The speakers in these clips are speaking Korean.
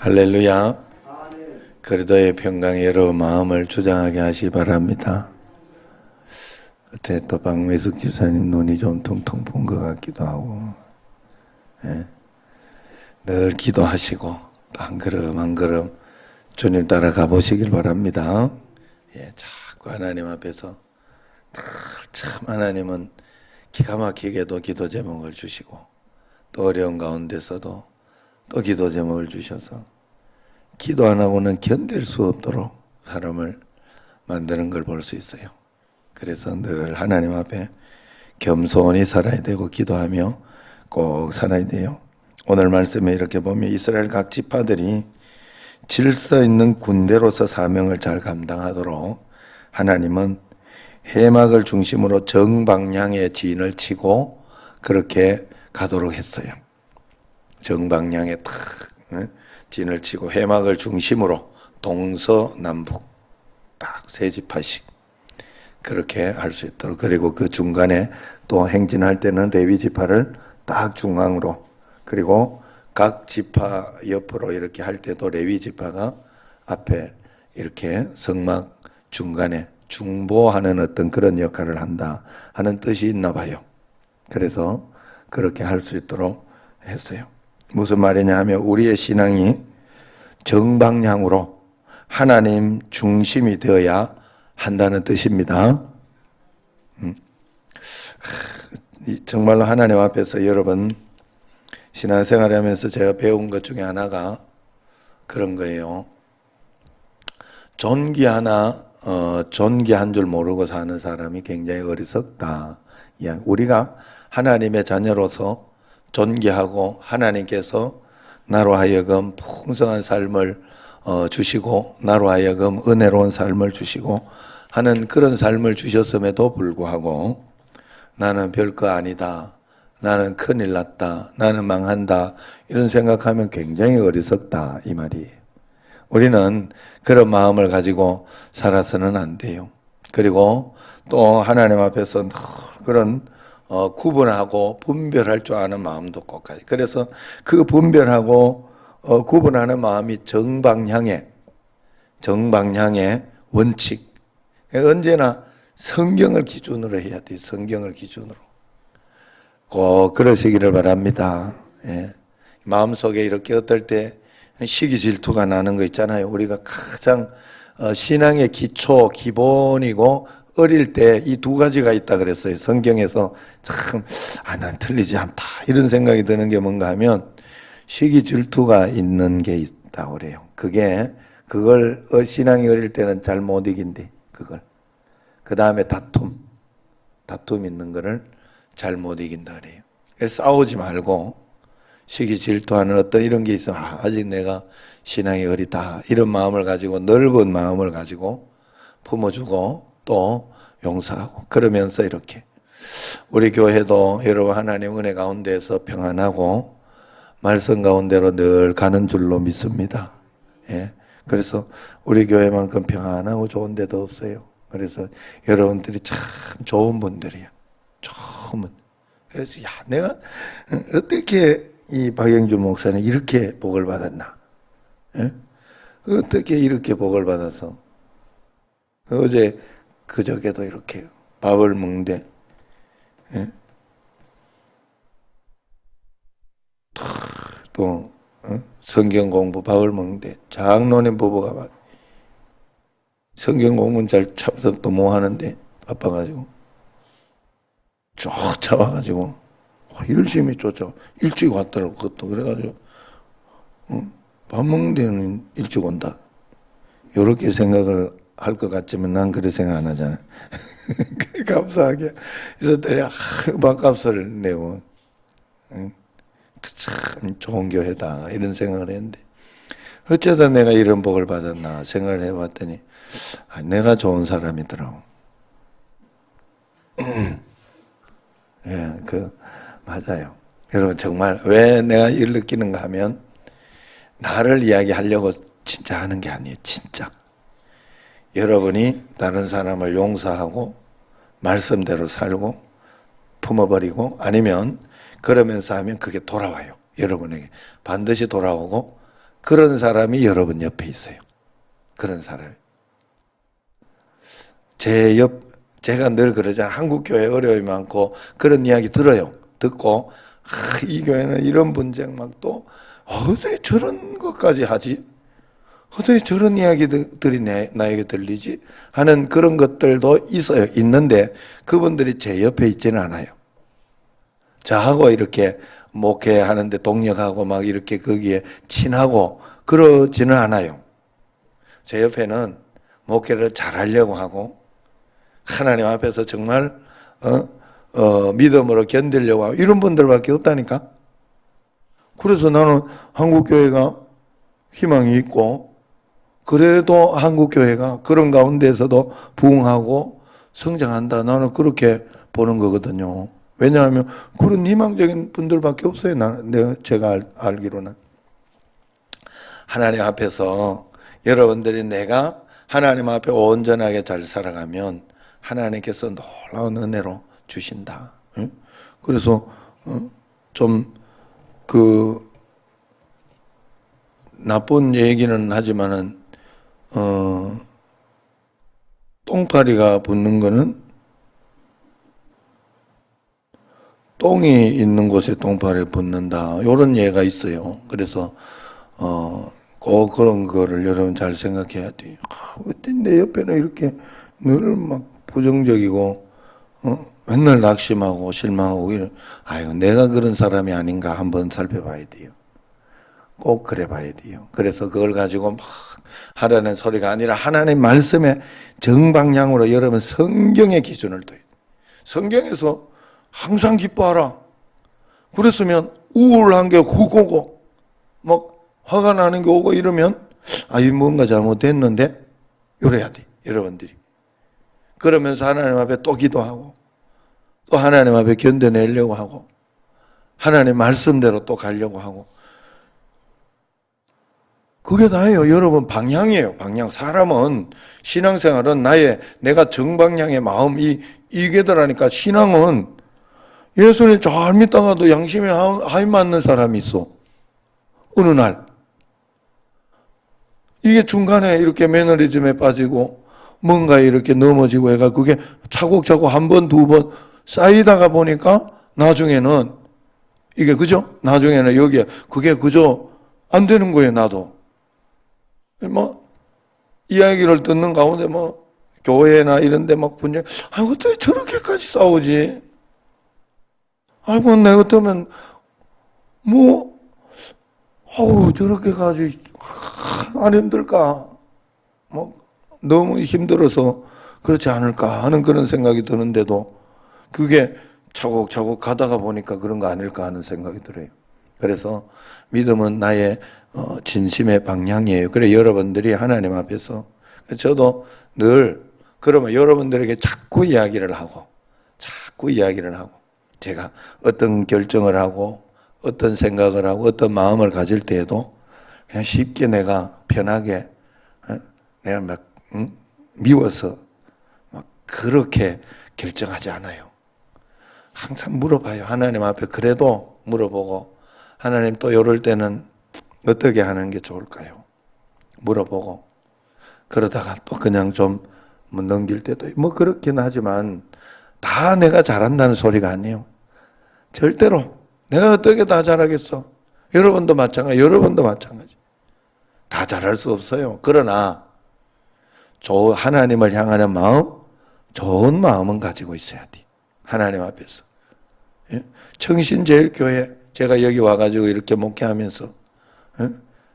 할렐루야. 그리스도의 평강에 여러분 마음을 주장하게 하시기 바랍니다. 어때 또 박매숙 지사님 눈이 좀 텅텅 본 것 같기도 하고, 예. 늘 기도하시고 또 한 걸음 한 걸음 주님 따라가 보시길 바랍니다. 예, 자꾸 하나님 앞에서 참 하나님은 기가 막히게도 기도 제목을 주시고 또 어려운 가운데서도 또 기도 제목을 주셔서 기도 안 하고는 견딜 수 없도록 사람을 만드는 걸 볼 수 있어요. 그래서 늘 하나님 앞에 겸손히 살아야 되고 기도하며 꼭 살아야 돼요. 오늘 말씀에 이렇게 보면 이스라엘 각 지파들이 질서 있는 군대로서 사명을 잘 감당하도록 하나님은 해막을 중심으로 정방향에 진을 치고 그렇게 가도록 했어요. 정방향에 탁 진을 치고 해막을 중심으로 동서남북 딱 세 지파씩 그렇게 할 수 있도록, 그리고 그 중간에 또 행진할 때는 레위 지파를 딱 중앙으로, 그리고 각 지파 옆으로 이렇게 할 때도 레위 지파가 앞에 이렇게 성막 중간에 중보하는 어떤 그런 역할을 한다 하는 뜻이 있나 봐요. 그래서 그렇게 할 수 있도록 했어요. 무슨 말이냐 하면 우리의 신앙이 정방향으로 하나님 중심이 되어야 한다는 뜻입니다. 정말로 하나님 앞에서 여러분 신앙생활 하면서 제가 배운 것 중에 하나가 그런 거예요. 존귀한 줄 모르고 사는 사람이 굉장히 어리석다. 우리가 하나님의 자녀로서 존귀하고 하나님께서 나로 하여금 풍성한 삶을 주시고 나로 하여금 은혜로운 삶을 주시고 하는 그런 삶을 주셨음에도 불구하고 나는 별거 아니다, 나는 큰일 났다, 나는 망한다 이런 생각하면 굉장히 어리석다 이 말이에요. 우리는 그런 마음을 가지고 살아서는 안 돼요. 그리고 또 하나님 앞에서 그런 구분하고 분별할 줄 아는 마음도 꼭 가지고, 그래서 그 분별하고 구분하는 마음이 정방향의 원칙, 언제나 성경을 기준으로 해야 돼요. 성경을 기준으로 꼭 그러시기를 바랍니다. 예. 마음속에 이렇게 어떨 때 시기 질투가 나는 거 있잖아요. 우리가 가장 신앙의 기초 기본이고 어릴 때 이 두 가지가 있다 그랬어요. 성경에서 참, 난 틀리지 않다 이런 생각이 드는 게 뭔가 하면 시기 질투가 있는 게 있다고 그래요. 그걸 신앙이 어릴 때는 잘 못 이긴대. 그 다음에 다툼 있는 거를 잘 못 이긴다 그래요. 그래서 싸우지 말고 시기 질투하는 어떤 이런 게 있어. 아직 내가 신앙이 어리다 이런 마음을 가지고 넓은 마음을 가지고 품어주고 또 용서하고 그러면서 이렇게 우리 교회도 여러분 하나님 은혜 가운데서 평안하고 말씀 가운데로 늘 가는 줄로 믿습니다. 예. 그래서 우리 교회만큼 평안하고 좋은 데도 없어요. 그래서 여러분들이 참 좋은 분들이야. 좋은 분. 그래서 내가 어떻게 이 박영준 목사는 이렇게 복을 받았나? 예? 어떻게 이렇게 복을 받아서 어제 그저께도 이렇게 밥을 먹는데 예? 또 성경 공부 밥을 먹는데 장로님 부부가 성경 공부는 잘 참석도 못 하는데 바빠가지고 쫓아와가지고 열심히 쫓아와 일찍 왔더라고. 그것도 그래가지고 밥 먹는 데는 일찍 온다 이렇게 생각을 할 것 같지만 난 그렇게 생각 안 하잖아. 감사하게 있었더니 밥값을 내고 참 좋은 교회다 이런 생각을 했는데 어쩌다 내가 이런 복을 받았나 생각을 해봤더니 내가 좋은 사람이더라고. 예, 맞아요. 여러분 정말 왜 내가 이를 느끼는가 하면 나를 이야기하려고 진짜 하는 게 아니에요. 진짜 여러분이 다른 사람을 용서하고 말씀대로 살고 품어버리고 아니면 그러면서 하면 그게 돌아와요. 여러분에게 반드시 돌아오고 그런 사람이 여러분 옆에 있어요. 그런 사람이. 제가 늘 그러잖아요. 한국 교회 어려움이 많고 그런 이야기 들어요. 듣고 이 교회는 이런 분쟁 막 또 어떻게 저런 것까지 하지? 어떻게 저런 이야기들이 나에게 들리지? 하는 그런 것들도 있어요. 있는데 그분들이 제 옆에 있지는 않아요. 저하고 이렇게 목회하는데 동력하고 막 이렇게 거기에 친하고 그러지는 않아요. 제 옆에는 목회를 잘하려고 하고 하나님 앞에서 정말 믿음으로 견디려고 하고 이런 분들밖에 없다니까. 그래서 나는 한국교회가 희망이 있고 그래도 한국교회가 그런 가운데서도 부흥하고 성장한다. 나는 그렇게 보는 거거든요. 왜냐하면 그런 희망적인 분들밖에 없어요. 제가 알기로는. 하나님 앞에서 여러분들이 내가 하나님 앞에 온전하게 잘 살아가면 하나님께서 놀라운 은혜로 주신다. 그래서 좀 나쁜 얘기는 하지만은 똥파리가 붙는 거는 똥이 있는 곳에 똥파리 붙는다. 이런 예가 있어요. 그래서 꼭 그런 거를 여러분 잘 생각해야 돼요. 어때 내 옆에는 이렇게 늘 막 부정적이고 맨날 낙심하고 실망하고 아유 내가 그런 사람이 아닌가 한번 살펴봐야 돼요. 꼭 그래 봐야 돼요. 그래서 그걸 가지고 막 하라는 소리가 아니라 하나님 말씀의 정방향으로 여러분 성경의 기준을 둬요. 성경에서 항상 기뻐하라. 그랬으면 우울한 게 훅 오고 막 화가 나는 게 오고 이러면 이 뭔가 잘못됐는데 이래야 돼. 여러분들이. 그러면서 하나님 앞에 또 기도하고 또 하나님 앞에 견뎌내려고 하고 하나님 말씀대로 또 가려고 하고 그게 다예요. 여러분 방향이에요. 방향. 사람은 신앙생활은 내가 정방향의 마음 이게 더라니까 신앙은 예수님 잘 믿다가도 양심에 하이 맞는 사람이 있어. 어느 날 이게 중간에 이렇게 매너리즘에 빠지고 뭔가 이렇게 넘어지고 해가 그게 차곡차곡 한 번, 두 번 쌓이다가 보니까 나중에는 이게 그죠? 나중에는 여기에 그게 그저 안 되는 거예요, 나도. 이야기를 듣는 가운데 교회나 이런 데 막 분쟁, 어떻게 저렇게까지 싸우지? 내가 어쩌면, 저렇게까지 안 힘들까? 너무 힘들어서 그렇지 않을까 하는 그런 생각이 드는데도 그게 차곡차곡 가다가 보니까 그런 거 아닐까 하는 생각이 들어요. 그래서 믿음은 나의 진심의 방향이에요. 그래 여러분들이 하나님 앞에서 저도 늘 그러면 여러분들에게 자꾸 이야기를 하고 제가 어떤 결정을 하고 어떤 생각을 하고 어떤 마음을 가질 때에도 그냥 쉽게 내가 편하게 내가 미워서 막 그렇게 결정하지 않아요. 항상 물어봐요. 하나님 앞에 그래도 물어보고 하나님 또 이럴 때는 어떻게 하는 게 좋을까요? 물어보고 그러다가 또 그냥 좀 넘길 때도 그렇긴 하지만 다 내가 잘한다는 소리가 아니에요. 절대로 내가 어떻게 다 잘하겠어? 여러분도 마찬가지. 다 잘할 수 없어요. 그러나 하나님을 향하는 마음, 좋은 마음은 가지고 있어야 돼. 하나님 앞에서. 청신제일교회 제가 여기 와가지고 이렇게 목회하면서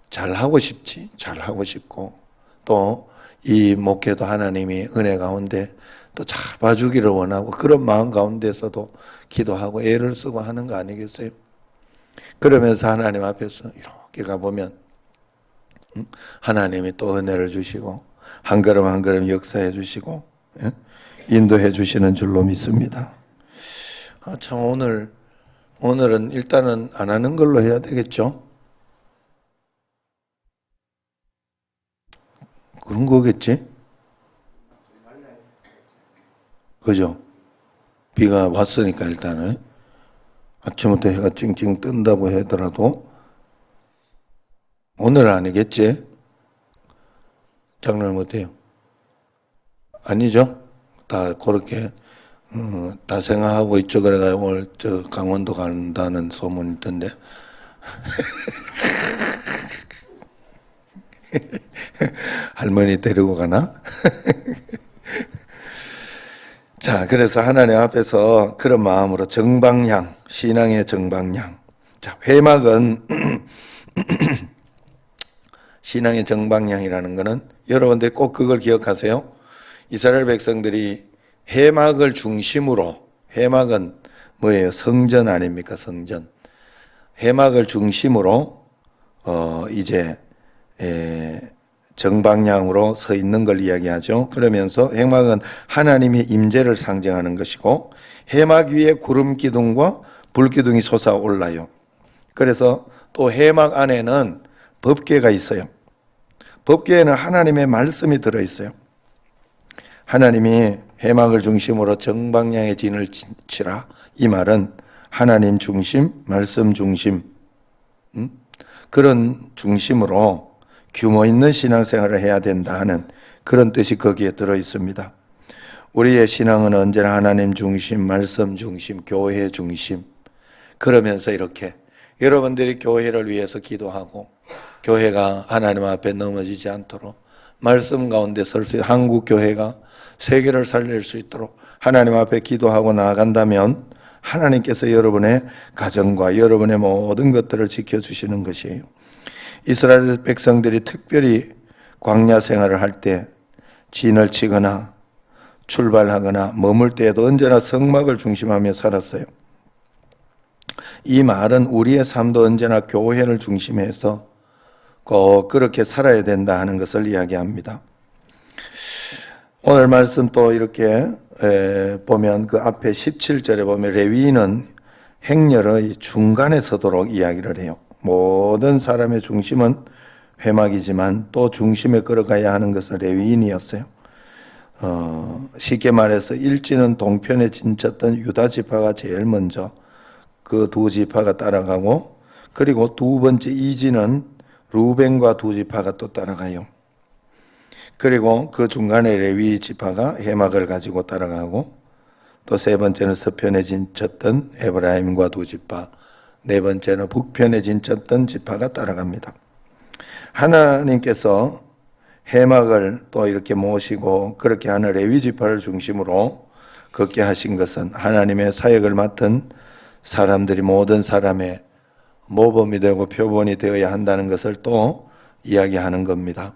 잘하고 싶지. 잘하고 싶고 또 이 목회도 하나님이 은혜 가운데 또 잘 봐주기를 원하고 그런 마음 가운데서도 기도하고 애를 쓰고 하는 거 아니겠어요? 그러면서 하나님 앞에서 이렇게 가보면 하나님이 또 은혜를 주시고 한 걸음 한 걸음 역사해 주시고 인도해 주시는 줄로 믿습니다. 참 오늘은 일단은 안 하는 걸로 해야 되겠죠? 그런 거겠지? 그죠? 비가 왔으니까 일단은 아침부터 해가 찡찡 뜬다고 하더라도 오늘 아니겠지? 장로님 어때요? 아니죠? 다 그렇게 다 생각하고 있죠. 그래가지고 오늘 저 강원도 간다는 소문이 있던데. 할머니 데리고 가나? 자, 그래서 하나님 앞에서 그런 마음으로 정방향, 신앙의 정방향. 자, 회막은 신앙의 정방향이라는 것은 여러분들 꼭 그걸 기억하세요. 이스라엘 백성들이 회막을 중심으로, 회막은 뭐예요? 성전 아닙니까? 성전. 회막을 중심으로 이제 정방향으로 서 있는 걸 이야기하죠. 그러면서 회막은 하나님의 임재를 상징하는 것이고 회막 위에 구름 기둥과 불 기둥이 솟아올라요. 그래서 또 회막 안에는 법궤가 있어요. 법궤에는 하나님의 말씀이 들어있어요. 하나님이 회막을 중심으로 정방향의 진을 치라. 이 말은 하나님 중심, 말씀 중심, 그런 중심으로 규모 있는 신앙생활을 해야 된다 하는 그런 뜻이 거기에 들어 있습니다. 우리의 신앙은 언제나 하나님 중심, 말씀 중심, 교회 중심. 그러면서 이렇게 여러분들이 교회를 위해서 기도하고 교회가 하나님 앞에 넘어지지 않도록 말씀 가운데 설 수 있는 한국 교회가 세계를 살릴 수 있도록 하나님 앞에 기도하고 나아간다면 하나님께서 여러분의 가정과 여러분의 모든 것들을 지켜주시는 것이에요. 이스라엘 백성들이 특별히 광야 생활을 할 때 진을 치거나 출발하거나 머물 때에도 언제나 성막을 중심하며 살았어요. 이 말은 우리의 삶도 언제나 교회를 중심해서 꼭 그렇게 살아야 된다 하는 것을 이야기합니다. 오늘 말씀 또 이렇게 보면 그 앞에 17절에 보면 레위인은 행렬의 중간에 서도록 이야기를 해요. 모든 사람의 중심은 회막이지만 또 중심에 걸어가야 하는 것은 레위인이었어요. 쉽게 말해서 일지는 동편에 진쳤던 유다 지파가 제일 먼저 그 두 지파가 따라가고 그리고 두 번째 이지는 루벤과 두 지파가 또 따라가요. 그리고 그 중간에 레위 지파가 회막을 가지고 따라가고 또 세 번째는 서편에 진쳤던 에브라임과 두 지파, 네 번째는 북편에 진쳤던 지파가 따라갑니다. 하나님께서 회막을 또 이렇게 모시고 그렇게 하는 레위 지파를 중심으로 걷게 하신 것은 하나님의 사역을 맡은 사람들이 모든 사람의 모범이 되고 표본이 되어야 한다는 것을 또 이야기하는 겁니다.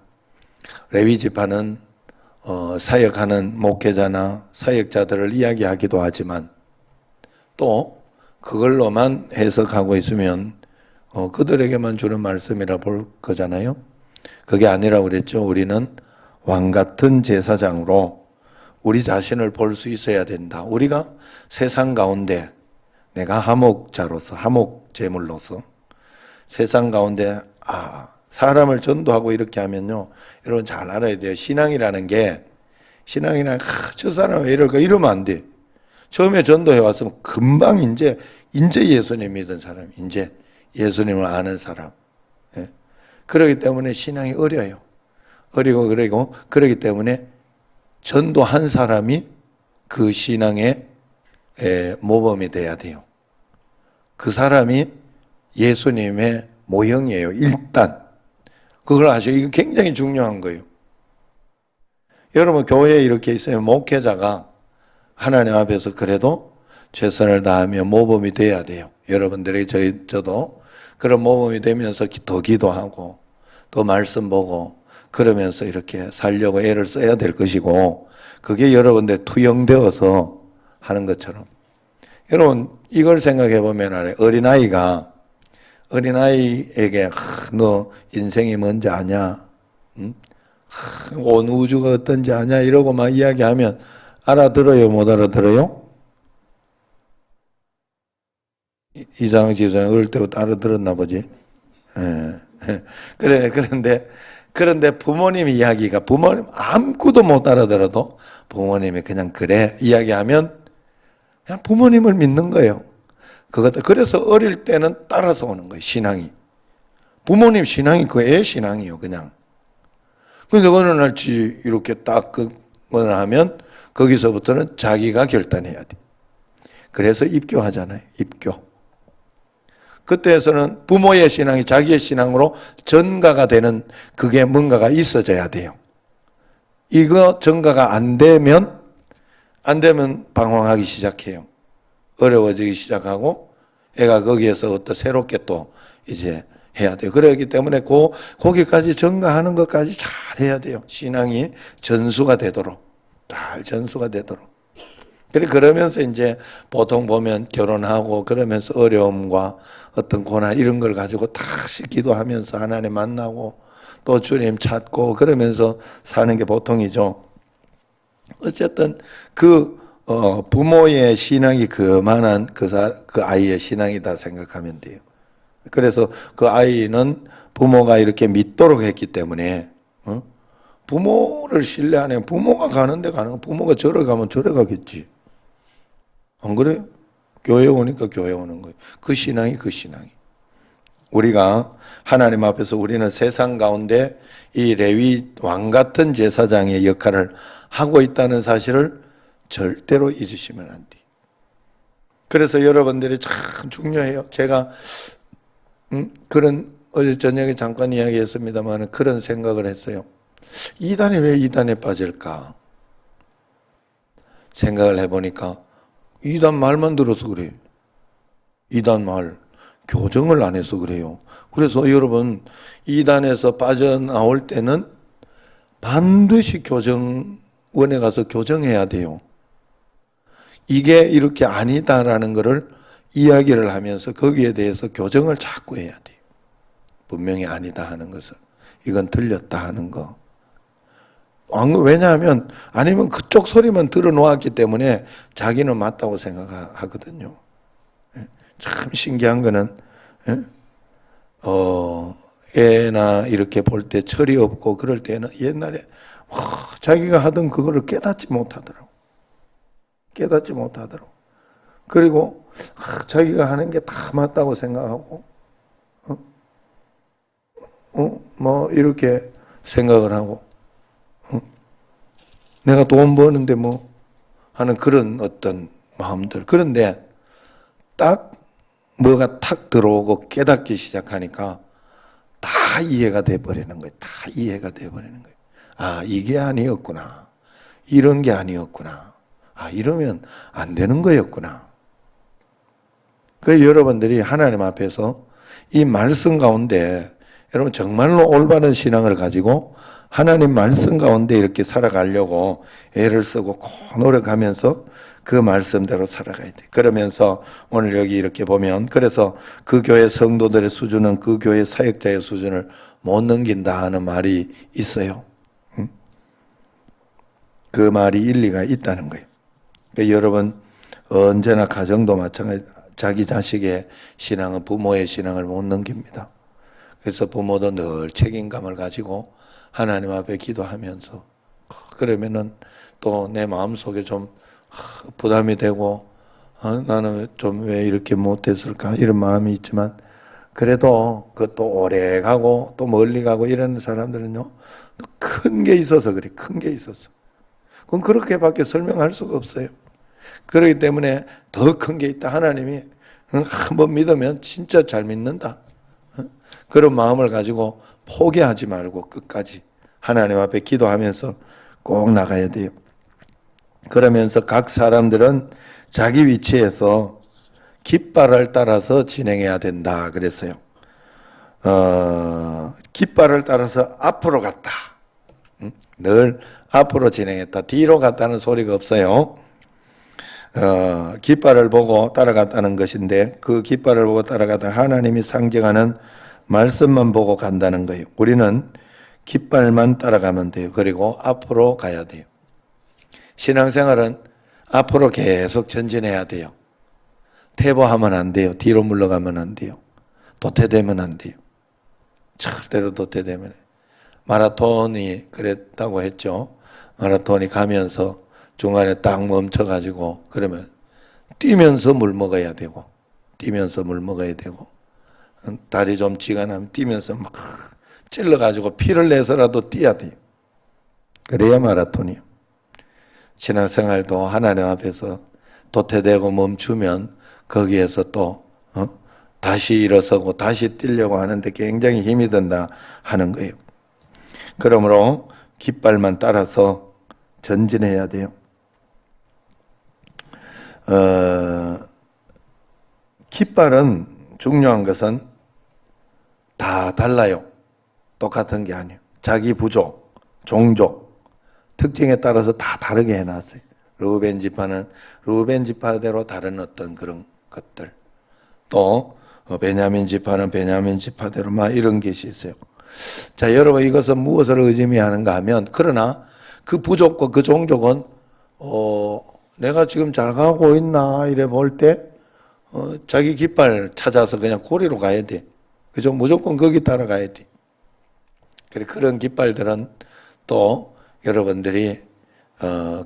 레위 지파는 사역하는 목회자나 사역자들을 이야기하기도 하지만 또 그걸로만 해석하고 있으면 그들에게만 주는 말씀이라 볼 거잖아요. 그게 아니라 그랬죠. 우리는 왕 같은 제사장으로 우리 자신을 볼 수 있어야 된다. 우리가 세상 가운데 내가 하목자로서 하목제물로서 세상 가운데 사람을 전도하고 이렇게 하면요. 여러분 잘 알아야 돼요. 신앙이라는 게 저 사람 왜 이럴까 이러면 안 돼. 처음에 전도해 왔으면 금방 이제 예수님 믿은 사람, 이제 예수님을 아는 사람. 예. 그렇기 때문에 신앙이 어려요. 어리고 그러기 때문에 전도한 사람이 그 신앙의 모범이 돼야 돼요. 그 사람이 예수님의 모형이에요. 일단 그걸 아셔. 이거 굉장히 중요한 거예요. 여러분 교회에 이렇게 있으면 목회자가 하나님 앞에서 그래도 최선을 다하며 모범이 돼야 돼요. 여러분들이 저도 그런 모범이 되면서 더 기도하고 또 말씀 보고 그러면서 이렇게 살려고 애를 써야 될 것이고 그게 여러분들 투영되어서 하는 것처럼 여러분 이걸 생각해 보면 알아요. 어린아이에게 너 인생이 뭔지 아냐? 응? 온 우주가 어떤지 아냐? 이러고 막 이야기하면 알아들어요? 못 알아들어요? 이상한 지상 어릴 때부터 알아들었나 보지. 그런데 부모님 이야기가 부모님 아무것도 못 알아들어도 부모님이 그냥 그래 이야기하면 그냥 부모님을 믿는 거예요. 그래서 어릴 때는 따라서 오는 거예요. 신앙이. 부모님 신앙이 그 애 신앙이에요, 그냥. 근데 어느 날치 이렇게 딱 그걸 하면 거기서부터는 자기가 결단해야 돼. 그래서 입교하잖아요, 입교. 그때에서는 부모의 신앙이 자기의 신앙으로 전가가 되는 그게 뭔가가 있어져야 돼요. 이거 전가가 안 되면 방황하기 시작해요. 어려워지기 시작하고 애가 거기에서 어떤 새롭게 또 이제 해야 돼요. 그렇기 때문에 거기까지 전가하는 것까지 잘 해야 돼요. 신앙이 전수가 되도록, 잘 전수가 되도록. 그러면서 이제 보통 보면 결혼하고 그러면서 어려움과 어떤 고난 이런 걸 가지고 다시 기도하면서 하나님 만나고 또 주님 찾고 그러면서 사는 게 보통이죠. 어쨌든 부모의 신앙이 그만한 그 아이의 신앙이다 생각하면 돼요. 그래서 그 아이는 부모가 이렇게 믿도록 했기 때문에 부모를 신뢰하는 부모가 가는 데 가는 거 부모가 절에 가면 절에 가겠지. 안 그래? 교회 오니까 교회 오는 거예요. 그 신앙이 그 신앙이. 우리가 하나님 앞에서 우리는 세상 가운데 이 레위 왕 같은 제사장의 역할을 하고 있다는 사실을 절대로 잊으시면 안 돼요. 그래서 여러분들이 참 중요해요. 제가 그런 어제 저녁에 잠깐 이야기했습니다만 그런 생각을 했어요. 이단이 왜 이단에 빠질까? 생각을 해보니까 이단 말만 들어서 그래요. 이단 말, 교정을 안 해서 그래요. 그래서 여러분 이단에서 빠져나올 때는 반드시 교정원에 가서 교정해야 돼요. 이게 이렇게 아니다라는 것을 이야기를 하면서 거기에 대해서 교정을 자꾸 해야 돼요. 분명히 아니다 하는 것을. 이건 틀렸다 하는 거. 왜냐하면 아니면 그쪽 소리만 들어놓았기 때문에 자기는 맞다고 생각하거든요. 참 신기한 거는 애나 이렇게 볼 때 철이 없고 그럴 때는 옛날에 자기가 하던 그거를 깨닫지 못하더라고. 그리고 자기가 하는 게 다 맞다고 생각하고 뭐 이렇게 생각을 하고 내가 돈 버는데 뭐 하는 그런 어떤 마음들. 그런데 딱 뭐가 탁 들어오고 깨닫기 시작하니까 다 이해가 돼버리는 거예요. 다 이해가 돼버리는 거예요. 아, 이게 아니었구나. 이런 게 아니었구나. 아, 이러면 안 되는 거였구나. 그 여러분들이 하나님 앞에서 이 말씀 가운데 여러분 정말로 올바른 신앙을 가지고 하나님 말씀 가운데 이렇게 살아가려고 애를 쓰고 노력하면서 그 말씀대로 살아가야 돼. 그러면서 오늘 여기 이렇게 보면 그래서 그 교회 성도들의 수준은 그 교회 사역자의 수준을 못 넘긴다 하는 말이 있어요. 그 말이 일리가 있다는 거예요. 그러니까 여러분 언제나 가정도 마찬가지 자기 자식의 신앙은 부모의 신앙을 못 넘깁니다. 그래서 부모도 늘 책임감을 가지고 하나님 앞에 기도하면서 그러면은 또 내 마음속에 좀 부담이 되고 나는 좀 왜 이렇게 못했을까 이런 마음이 있지만 그래도 그것도 오래 가고 또 멀리 가고 이런 사람들은요 큰 게 있어서 그래. 큰 게 있어서 그건 그렇게밖에 설명할 수가 없어요. 그렇기 때문에 더 큰 게 있다. 하나님이 한번 믿으면 진짜 잘 믿는다. 그런 마음을 가지고 포기하지 말고 끝까지 하나님 앞에 기도하면서 꼭 나가야 돼요. 그러면서 각 사람들은 자기 위치에서 깃발을 따라서 진행해야 된다 그랬어요. 깃발을 따라서 앞으로 갔다. 늘 앞으로 진행했다. 뒤로 갔다는 소리가 없어요. 깃발을 보고 따라갔다는 것인데 그 깃발을 보고 따라가다 하나님이 상징하는 말씀만 보고 간다는 거예요. 우리는 깃발만 따라가면 돼요. 그리고 앞으로 가야 돼요. 신앙생활은 앞으로 계속 전진해야 돼요. 퇴보하면 안 돼요. 뒤로 물러가면 안 돼요. 도태되면 안 돼요. 절대로 도태되면. 마라톤이 그랬다고 했죠. 마라톤이 가면서 중간에 딱 멈춰가지고 그러면 뛰면서 물 먹어야 되고 다리 좀 쥐가 나면 뛰면서 막 찔러가지고 피를 내서라도 뛰어야 돼요. 그래야 마라톤이요. 신앙생활도 하나님 앞에서 도태되고 멈추면 거기에서 또 다시 일어서고 다시 뛰려고 하는데 굉장히 힘이 든다 하는 거예요. 그러므로 깃발만 따라서 전진해야 돼요. 깃발은 중요한 것은 다 달라요. 똑같은 게 아니에요. 자기 부족, 종족, 특징에 따라서 다 다르게 해놨어요. 르우벤 지파는 르우벤 지파대로 다른 어떤 그런 것들, 또 베냐민 지파는 베냐민 지파대로 막 이런 것이 있어요. 자, 여러분 이것은 무엇을 의미하는가 하면, 그러나 그 부족과 그 종족은 내가 지금 잘 가고 있나 이래 볼 때 자기 깃발 찾아서 그냥 고리로 가야 돼. 그죠? 무조건 거기 따라가야 돼. 그런 깃발들은 또 여러분들이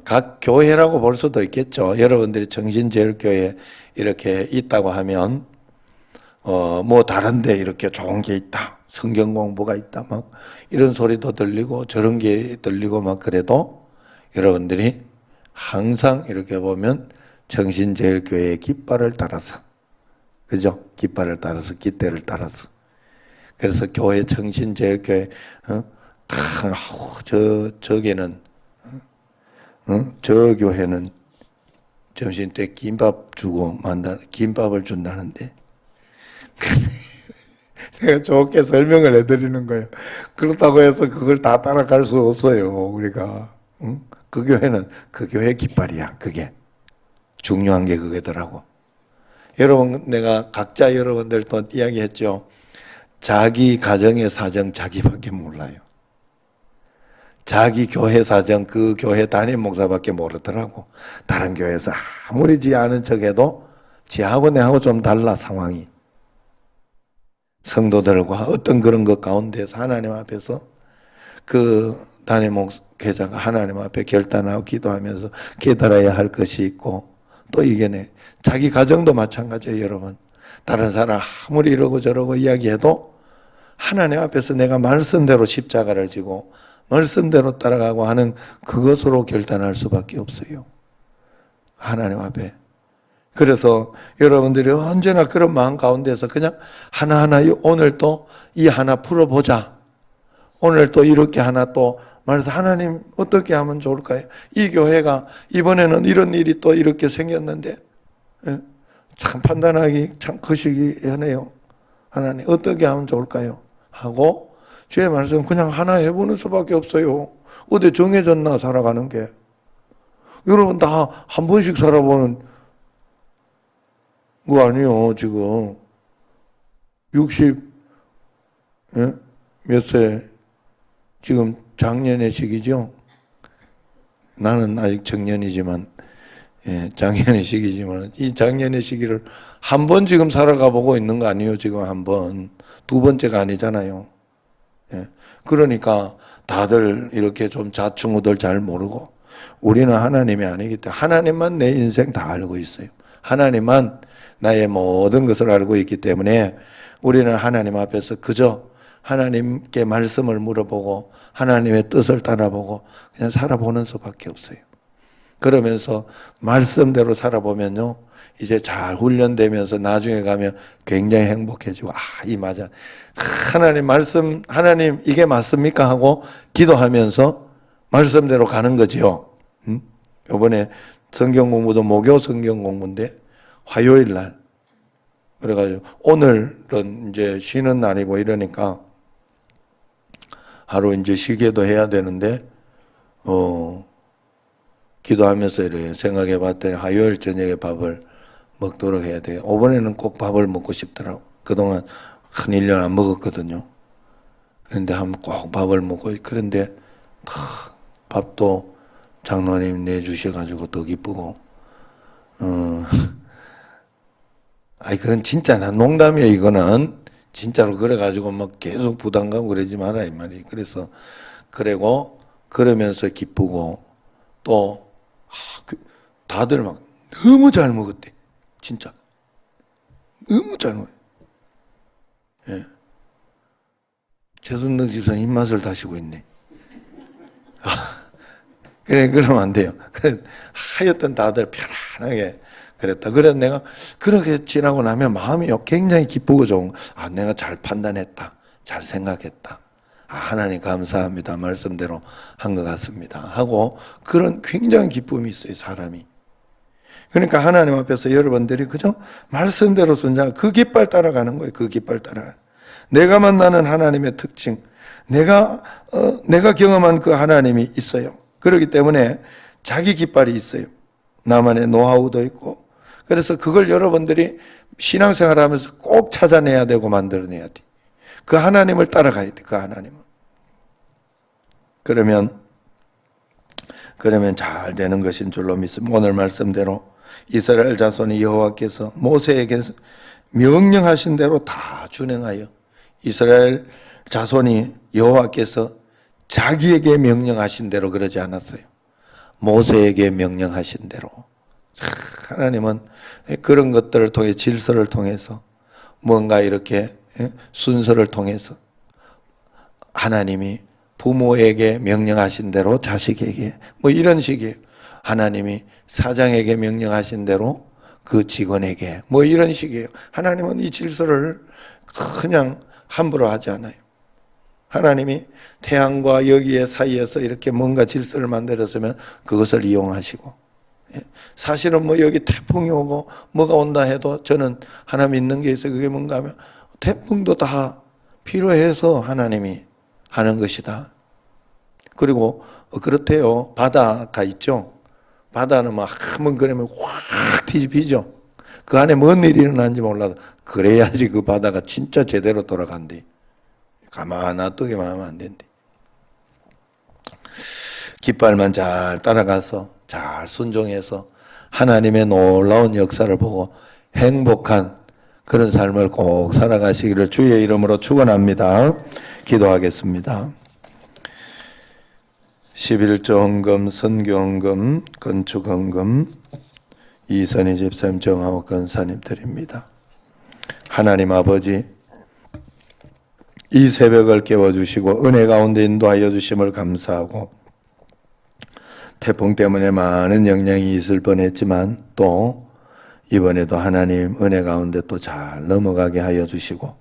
각 교회라고 볼 수도 있겠죠. 여러분들이 정신제일교회 이렇게 있다고 하면 뭐 다른데 이렇게 좋은 게 있다, 성경 공부가 있다, 막 이런 소리도 들리고 저런 게 들리고 막 그래도 여러분들이 항상 이렇게 보면 정신제일교회의 깃발을 따라서, 그죠? 깃발을 따라서, 깃대를 따라서. 그래서 교회 정신제일교회 저기는 저 교회는 점심 때 김밥 주고 김밥을 준다는데 제가 좋게 설명을 해드리는 거예요. 그렇다고 해서 그걸 다 따라갈 수 없어요. 우리가 그 교회는 그 교회 깃발이야. 그게 중요한 게 그거더라고. 여러분, 내가 각자 여러분들도 이야기했죠. 자기 가정의 사정 자기밖에 몰라요. 자기 교회 사정 그 교회 담임 목사밖에 모르더라고. 다른 교회에서 아무리 지 아는 척해도 지하고 내하고 좀 달라, 상황이. 성도들과 어떤 그런 것 가운데서 하나님 앞에서 그 담임 목회자가 하나님 앞에 결단하고 기도하면서 깨달아야 할 것이 있고, 또 이게 자기 가정도 마찬가지예요. 여러분, 다른 사람 아무리 이러고 저러고 이야기해도 하나님 앞에서 내가 말씀대로 십자가를 지고 말씀대로 따라가고 하는 그것으로 결단할 수밖에 없어요. 하나님 앞에. 그래서 여러분들이 언제나 그런 마음 가운데서 그냥 하나하나 오늘 또 이 하나 풀어보자. 오늘 또 이렇게 하나 또 말해서 하나님 어떻게 하면 좋을까요? 이 교회가 이번에는 이런 일이 또 이렇게 생겼는데 참 판단하기 참 거시기하네요. 하나님 어떻게 하면 좋을까요? 하고 주의 말씀 그냥 하나 해보는 수밖에 없어요. 어디 정해졌나 살아가는 게. 여러분 다 한 번씩 살아보는 거 아니에요. 지금 60 몇 세, 지금 장년의 시기죠. 나는 아직 청년이지만 장년의 시기지만 이 장년의 시기를 한 번 지금 살아가 보고 있는 거 아니에요. 지금 한 번, 두 번째가 아니잖아요. 그러니까 다들 이렇게 좀 좌충우돌 잘 모르고, 우리는 하나님이 아니기 때문에 하나님만 내 인생 다 알고 있어요. 하나님만 나의 모든 것을 알고 있기 때문에 우리는 하나님 앞에서 그저 하나님께 말씀을 물어보고 하나님의 뜻을 따라보고 그냥 살아보는 수밖에 없어요. 그러면서 말씀대로 살아보면요, 이제 잘 훈련되면서 나중에 가면 굉장히 행복해지고, 이 맞아. 하나님 말씀, 하나님 이게 맞습니까? 하고 기도하면서 말씀대로 가는 거지요. 이번에 성경 공부도 목요 성경 공부인데 화요일 날. 그래가지고 오늘은 이제 쉬는 날이고 이러니까 하루 이제 쉬게도 해야 되는데, 기도하면서 이렇게 생각해 봤더니 화요일 저녁에 밥을 먹도록 해야 돼요. 이번에는 꼭 밥을 먹고 싶더라고. 그동안 한 1년 안 먹었거든요. 그런데 한번 꼭 밥을 먹고, 그런데 밥도 장로님 내주셔가지고 더 기쁘고, 그건 진짜 난 농담이에요. 이거는 진짜로. 그래가지고 막 계속 부담 가고 그러지 마라 이 말이. 그래서 그러면서 기쁘고, 또 다들 막 너무 잘 먹었대. 진짜 너무 잘 먹어요. 최순덕 집사님 입맛을 다시고 있네. 그래, 그러면 안 돼요. 그래, 하여튼 다들 편안하게 그랬다. 그래서 내가 그렇게 지나고 나면 마음이 굉장히 기쁘고 좋은, 내가 잘 판단했다. 잘 생각했다. 하나님 감사합니다. 말씀대로 한 것 같습니다. 하고 그런 굉장히 기쁨이 있어요, 사람이. 그러니까 하나님 앞에서 여러분들이 그죠? 말씀대로 순종하고 그 깃발 따라가는 거예요. 그 깃발 따라. 내가 만나는 하나님의 특징, 내가 경험한 그 하나님이 있어요. 그렇기 때문에 자기 깃발이 있어요. 나만의 노하우도 있고. 그래서 그걸 여러분들이 신앙생활 하면서 꼭 찾아내야 되고 만들어내야 돼. 그 하나님을 따라가야 돼. 그 하나님을. 그러면 잘 되는 것인 줄로 믿습니다. 오늘 말씀대로 이스라엘 자손이 여호와께서 모세에게 명령하신 대로 다 준행하여, 이스라엘 자손이 여호와께서 자기에게 명령하신 대로 그러지 않았어요. 모세에게 명령하신 대로. 하나님은 그런 것들을 통해, 질서를 통해서, 뭔가 이렇게 순서를 통해서 하나님이 부모에게 명령하신 대로 자식에게, 뭐 이런 식이에요. 하나님이 사장에게 명령하신 대로 그 직원에게, 뭐 이런 식이에요. 하나님은 이 질서를 그냥 함부로 하지 않아요. 하나님이 태양과 여기에 사이에서 이렇게 뭔가 질서를 만들었으면 그것을 이용하시고, 사실은 뭐 여기 태풍이 오고 뭐가 온다 해도 저는 하나 믿는 게 있어요. 그게 뭔가 하면 태풍도 다 필요해서 하나님이 하는 것이다. 그리고 그렇대요. 바다가 있죠. 바다는 막 한번 그러면 확 뒤집히죠. 그 안에 뭔 일이 일어나는지 몰라도 그래야지 그 바다가 진짜 제대로 돌아간대. 가만 놔두기만 하면 안 된대. 깃발만 잘 따라가서 잘 순종해서 하나님의 놀라운 역사를 보고 행복한 그런 삶을 꼭 살아가시기를 주의 이름으로 축원합니다. 기도하겠습니다. 11조 헌금, 선교 헌금, 건축 헌금, 이선희 집사님, 정하옥 권사님 드립니다. 하나님 아버지, 이 새벽을 깨워주시고 은혜 가운데 인도하여 주심을 감사하고, 태풍 때문에 많은 영향이 있을 뻔했지만 또 이번에도 하나님 은혜 가운데 또 잘 넘어가게 하여 주시고,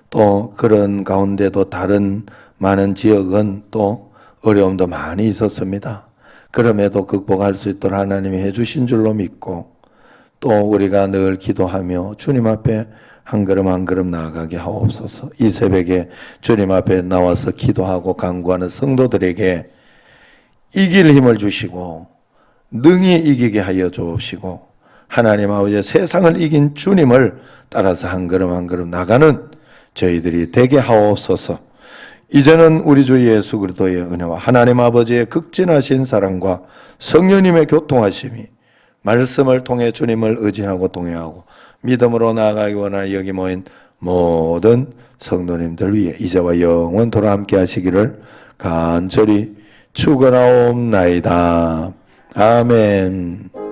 또 그런 가운데도 다른 많은 지역은 또 어려움도 많이 있었습니다. 그럼에도 극복할 수 있도록 하나님이 해주신 줄로 믿고, 또 우리가 늘 기도하며 주님 앞에 한 걸음 한 걸음 나아가게 하옵소서. 이 새벽에 주님 앞에 나와서 기도하고 간구하는 성도들에게 이길 힘을 주시고 능히 이기게 하여 주옵시고, 하나님 아버지 세상을 이긴 주님을 따라서 한 걸음 한 걸음 나가는 저희들이 되게 하옵소서. 이제는 우리 주 예수 그리스도의 은혜와 하나님 아버지의 극진하신 사랑과 성령님의 교통하심이 말씀을 통해 주님을 의지하고 동행하고 믿음으로 나아가기 원하는 여기 모인 모든 성도님들 위해 이제와 영원토록 함께 하시기를 간절히 축원하옵나이다. 아멘.